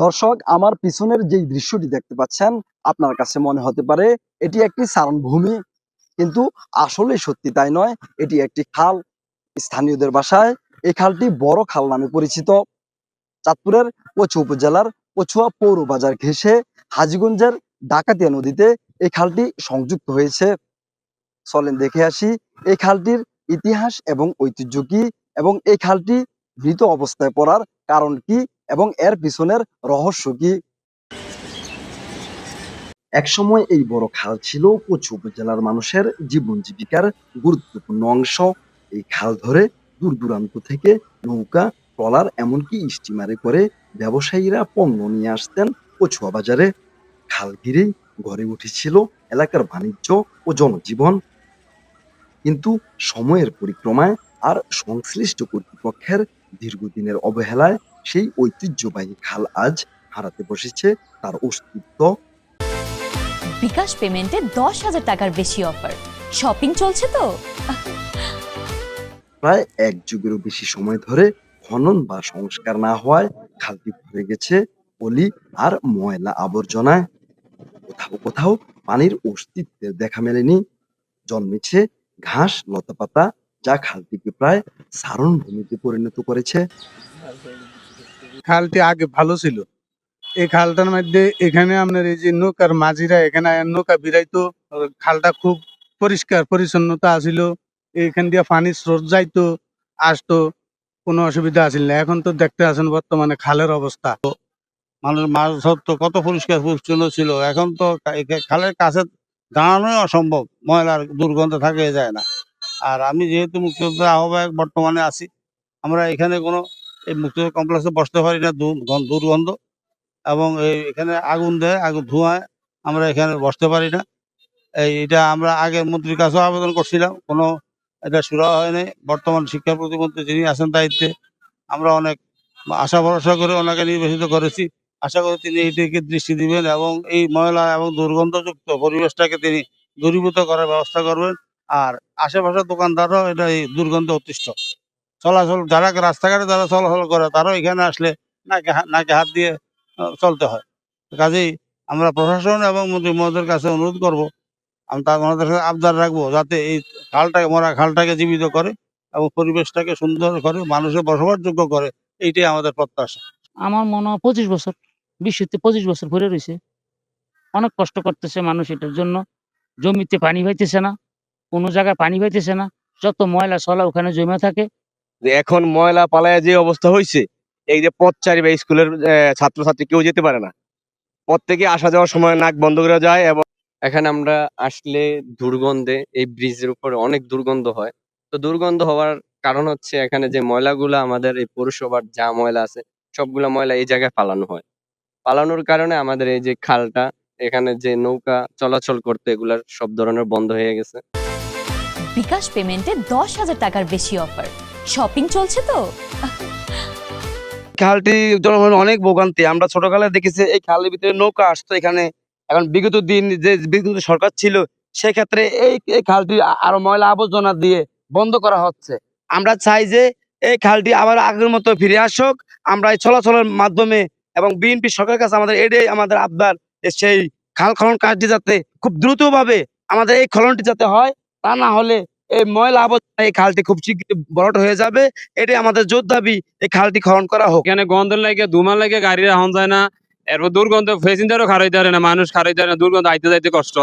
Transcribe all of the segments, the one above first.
দর্শক, আমার পিছনের যেই দৃশ্যটি দেখতে পাচ্ছেন, আপনার কাছে মনে হতে পারে এটি একটি চারণভূমি, কিন্তু আসলে সত্যি তাই নয়। এটি একটি খাল। স্থানীয়দের ভাষায় এই খালটি বড় খাল নামে পরিচিত। চাঁদপুরের কচু উপজেলার কচুয়া পৌর বাজার ঘেঁষে হাজীগঞ্জের ডাকাতিয়া নদীতে এই খালটি সংযুক্ত হয়েছে। চলেন দেখে আসি এই খালটির ইতিহাস এবং ঐতিহ্য কি, এবং এই খালটি মৃত অবস্থায় পড়ার কারণ কি, এবং এর পিছনের রহস্য কি। একসময় এই বড় খাল ছিল কচু উপজেলার মানুষের জীবন জীবিকার গুরুত্বপূর্ণ অংশ। এই খাল ধরে দূর দূরান্ত থেকে নৌকা, ট্রলার, এমনকি স্টিমারে করে ব্যবসায়ীরা পণ্য নিয়ে আসতেন কচুয়া বাজারে। খাল ঘিরেই গড়ে উঠেছিল এলাকার বাণিজ্য ও জনজীবন। কিন্তু সময়ের পরিক্রমায় আর সংশ্লিষ্ট কর্তৃপক্ষের দীর্ঘদিনের অবহেলায় সেই ঐতিহ্যবাহী খাল আজ হারাতে বসেছে তার অস্তিত্ব। বিকাশ পেমেন্টে 10,000 টাকার বেশি অফার। শপিং চলছে তো। প্রায় এক যুগেরও বেশি সময় ধরে খনন বা সংস্কার না হওয়ায় খালটি ভরে গেছে পলি আর ময়লা আবর্জনায়। কোথাও কোথাও পানির অস্তিত্বের দেখা মেলেনি। জন্মেছে ঘাস লতাপাতা, যা খালটিকে প্রায় চারণভূমিতে পরিণত করেছে। খালটি আগে ভালো ছিল। এই খালটার মধ্যে এখানে আপনার এই যে নৌকার মাঝিরা এখানে আয়া নৌকা বিরাইতো। খালটা খুব পরিষ্কার পরিচ্ছন্নতা আছিল। এখান দিয়ে পানির স্রোত যাইতো, আসতো, কোনো অসুবিধা আছিল না। এখন তো দেখতে আছেন বর্তমানে খালের অবস্থা। মানুষ মাছ ধরতো, কত পরিষ্কার পরিচ্ছন্ন ছিল। এখন তো খালের কাছে দাঁড়ানোই অসম্ভব, ময়লার দুর্গন্ধ থাকে যায় না। আর আমি যেহেতু মুক্তিযোদ্ধা আহ্বায়ক বর্তমানে আছি, আমরা এখানে কোনো এই মুক্তিযোদ্ধা কমপ্লেক্সে বসতে পারি না, দুর্গন্ধ। এবং এখানে আগুন দেয়, আগুন ধোঁয়ায় আমরা এখানে বসতে পারি না। এটা আমরা আগে মন্ত্রীর কাছেও আবেদন করছিলাম, কোনো এটা সুরাহা হয়নি। বর্তমান শিক্ষা প্রতিমন্ত্রী যিনি আছেন দায়িত্বে, আমরা অনেক আশা ভরসা করে ওনাকে নির্বাচিত করেছি। আশা করি তিনি এটিকে দৃষ্টি দিবেন এবং এই ময়লা এবং দুর্গন্ধযুক্ত পরিবেশটাকে তিনি দূরীভূত করার ব্যবস্থা করবেন। আর আশেপাশের দোকানদাররাও এটা এই দুর্গন্ধে অতিষ্ঠ। চলাচল যারা রাস্তাঘাটে যারা চলাচল করে, তারাও এখানে আসলে নাকে নাকে হাত দিয়ে চলতে হয়। কাজেই আমরা প্রশাসন এবং মন্ত্রী মহোদয়ের কাছে অনুরোধ করব, আমি ওনাদের কাছে আবদার রাখবো যাতে এই খালটাকে, মরা খালটাকে জীবিত করে এবং পরিবেশটাকে সুন্দর করে, মানুষের বসবাসযোগ্য করে। এইটাই আমাদের প্রত্যাশা। আমার মনে হয় 25 বছর, বিশুতে 25 বছর ভরে রয়েছে। অনেক কষ্ট করতেছে মানুষ এটার জন্য। জমিতে পানি পাইতেছে না, কোনো জায়গায় পানি পাইতেছে না। যত ময়লা সলা ওখানে জমে থাকে। যে এখন ময়লা পালায় যে অবস্থা হয়েছে, এই যে পথচারী বা স্কুলের ছাত্রছাত্রী কেউ যেতে পারে না। প্রত্যেকে আসা যাওয়ার সময় নাক বন্ধ করে যায়। এবং এখানে আমরা আসলে দুর্গন্ধে, এই ব্রিজের উপরে অনেক দুর্গন্ধ হয়। তো দুর্গন্ধ হওয়ার কারণ হচ্ছে এখানে যে ময়লাগুলা, আমাদের এই পৌরসভার যা ময়লা আছে সবগুলা ময়লা এই জায়গায় ফালানো হয়। পালানোর কারণে আমাদের এই যে খালটা, এখানে যে নৌকা চলাচল করতে, এগুলার সব ধরনের বন্ধ হয়ে গেছে। বিকাশ পেমেন্টে 10,000 টাকার বেশি অফার। শপিং চলছে তো। খালটি জনগণের অনেক ভোগান্তি। আমরা ছোটকালে দেখেছি এই খালের ভিতরে নৌকা আসতো এখানে। এখন বিগত দিন যে বিগত সরকার ছিল, সেক্ষেত্রে এই খালটি আরো ময়লা আবর্জনা দিয়ে বন্ধ করা হচ্ছে। আমরা চাই যে এই খালটি আবার আগের মতো ফিরে আসুক। আমরা এই চলাচলের মাধ্যমে এবং বিএনপি সরকারের কাছে আমাদের এটাই আমাদের আবদার, যে সেই খাল খনন কাজটি যাতে খুব দ্রুতভাবে আমাদের এই খননটি যাতে হয়। তা না হলে এই ময়লা আবর্জনা এই খালটি খুব শীঘ্রই ভরাট হয়ে যাবে। এটাই আমাদের জোর দাবি, এই খালটি খনন করা হোক। এখানে গন্ধ লাগে, ধুমা লাগে, গাড়ি রাখন যায় না। এরপর দুর্গন্ধ, প্যাসেঞ্জারও খারাইতে পারে না, মানুষ খারাইতে পারে না, দুর্গন্ধ আইতে যাইতে কষ্ট।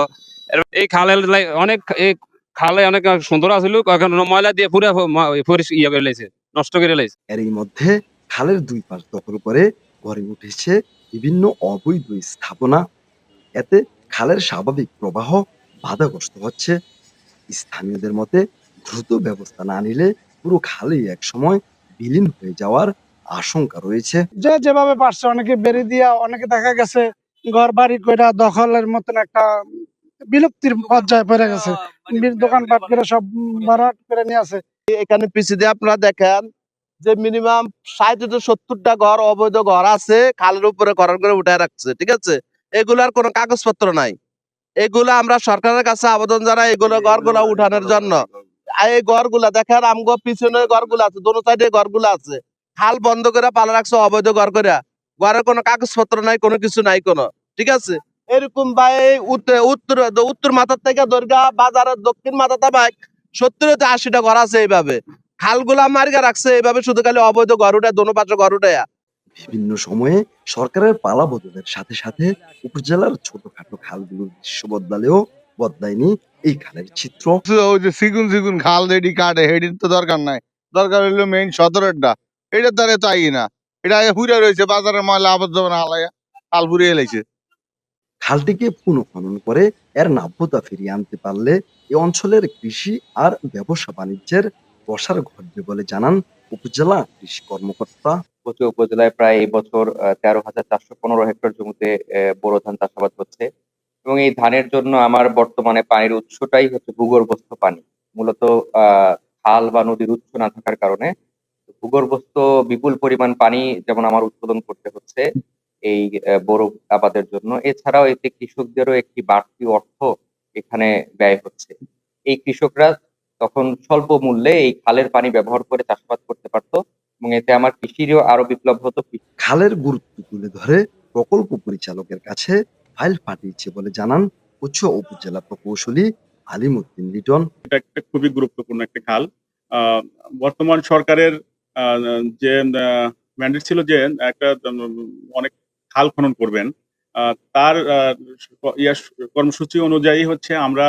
এই খালের অনেক, এই খালে অনেক সুন্দর আছিল, এখন ময়লা দিয়ে পুরো ইয়ে করে লাইছে, নষ্ট করে লাইছে। এরই মধ্যে খালের দুই পাশ দখল করে গড়ে উঠেছে বিভিন্ন অবৈধ স্থাপনা। এতে খালের স্বাভাবিক প্রবাহ বাধাগ্রস্ত হচ্ছে। স্থানীয়দের মতে দ্রুত ব্যবস্থা না নিলে পুরো খালই একসময় বিলীন হয়ে যাওয়ার আশঙ্কা রয়েছে। যে যেভাবে পারছে অনেকে বেড়ে দিয়া, অনেকে দেখা গেছে ঘর বাড়ি কইরা দখলের মতন একটা বিলুপ্তির পর্যায়ে পড়ে গেছে। দোকানপাট করে সব ভরাট করে নিয়ে আছে। এখানে পিছিয়ে দিয়ে আপনারা দেখেন যে মিনিমাম 60-70টা ঘর, অবৈধ ঘর আছে, খালের উপরে ঘর করে উঠায় রাখছে। ঠিক আছে, এগুলার কোনো কাগজপত্র নাই। এগুলো আমরা সরকারের কাছে আবেদন জানাই, এগুলো ঘরগুলা উঠানোর জন্য। এই ঘরগুলা দেখেন, আমগো পিছনে ঘরগুলা আছে, দোনো সাইডে ঘরগুলা আছে, খাল বন্ধ করে পালা রাখছে অবৈধ ঘর করে। ঘরের কোনো কাগজপত্র নাই, কোনো কিছু নাই কোনো, ঠিক আছে। এরকম ভাই উত্তর উত্তর উত্তর মাথার থেকে দর্গা বাজারের দক্ষিণ মাথাটা ভাই 70-80টা ঘর আছে এইভাবে। খালগুলা মার্কা রাখছে এইভাবে, শুধু খালি অবৈধ ঘর উঠে, দোনো পাশে ঘর উঠে। বিভিন্ন সময়ে সরকারের পালা বদলের সাথে সাথে উপজেলার ছোটখাটো খালগুলোর দৃশ্য বদলালেও বদলায়নি এই খালের চিত্র। ওই যে সিগুন সিগুন খাল রেডি কাটে হেডির তো দরকার নাই, দরকার হইলো মেইন সদরেরটা। এটার দ্বারা তো আই না, এটা হুইরা রয়েছে বাজারের ময়লা আবর্জনা হালাইয়া খাল ফুরিয়ে এলাইছে। খালটিকে পুনঃখনন করে এর নাব্যতা ফিরিয়ে আনতে পারলে এ অঞ্চলের কৃষি আর ব্যবসা বাণিজ্যের প্রসার ঘটবে বলে জানান উপজেলা কৃষি কর্মকর্তা। কচুয়া উপজেলায় প্রায় এই বছর 13,415 হেক্টর জমিতে বোরো ধান চাষাবাদ হচ্ছে এবং এই ধানের জন্য আমার বর্তমানে পানির উৎসটাই হচ্ছে ভূগর্ভস্থ পানি। মূলত খাল বা নদীর উৎস না থাকার কারণে ভূগর্ভস্থ বিপুল পরিমাণ পানি যেমন আমার উৎপাদন করতে হচ্ছে এই বোরো আবাদের জন্য। এছাড়াও এতে কৃষকদেরও একটি বাড়তি অর্থ এখানে ব্যয় হচ্ছে। এই কৃষকরা তখন স্বল্প মূল্যে এই খালের পানি ব্যবহার করে চাষাবাদ করতে পারতো এবং এতে আমার কৃষিরও আরো বিপ্লব হতো। খালের গুরুত্ব তুলে ধরে প্রকল্প পরিচালকের কাছে ফাইল পাঠিয়েছে বলে জানান কচুয়া উপজেলা প্রকৌশলী আলিমউদ্দিন লিটন। এটা একটা খুবই গুরুত্বপূর্ণ একটা খাল। বর্তমান সরকারের যে ম্যান্ডেট ছিল যে একটা অনেক খাল খনন করবেন, তার কর্মসূচি অনুযায়ী হচ্ছে আমরা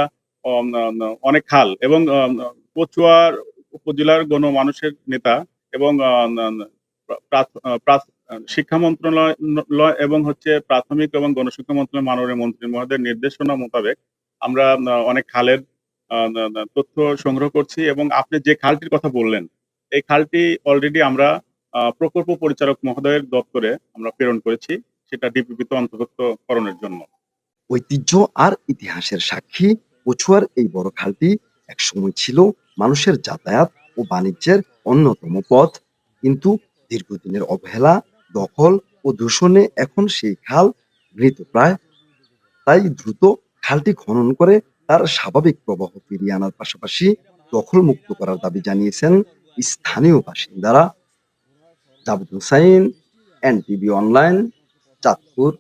অনেক খাল এবং কচুয়ার উপজেলার গণমানুষের নেতা এবং শিক্ষা মন্ত্রণালয় এবং হচ্ছে প্রাথমিক এবং গণশিক্ষা মন্ত্রণালয় মাননীয় মন্ত্রী মহোদয়ের নির্দেশনা মোতাবেক আমরা অনেক খালের তথ্য সংগ্রহ করছি এবং আপনি যে খালটির কথা বললেন, এই খালটি অলরেডি আমরা প্রকল্প পরিচালক মহোদয়ের দপ্তরে আমরা প্রেরণ করেছি, সেটা ডিপিপিতে অন্তর্ভুক্তকরণের জন্য। ঐতিহ্য আর ইতিহাসের সাক্ষী কচুয়ার এই বড় খালটি একসময় ছিল মানুষের যাতায়াত ও বাণিজ্যের অন্যতম পথ, কিন্তু দীর্ঘদিনের অবহেলা, দখল ও দূষণে এখন সেই খাল মৃতপ্রায়। তাই দ্রুত খালটি খনন করে তার স্বাভাবিক প্রবাহ ফিরিয়ে আনার পাশাপাশি দখলমুক্ত করার দাবি জানিয়েছেন স্থানীয় বাসিন্দারা। Javed Hussain, NTV online, Chandpur.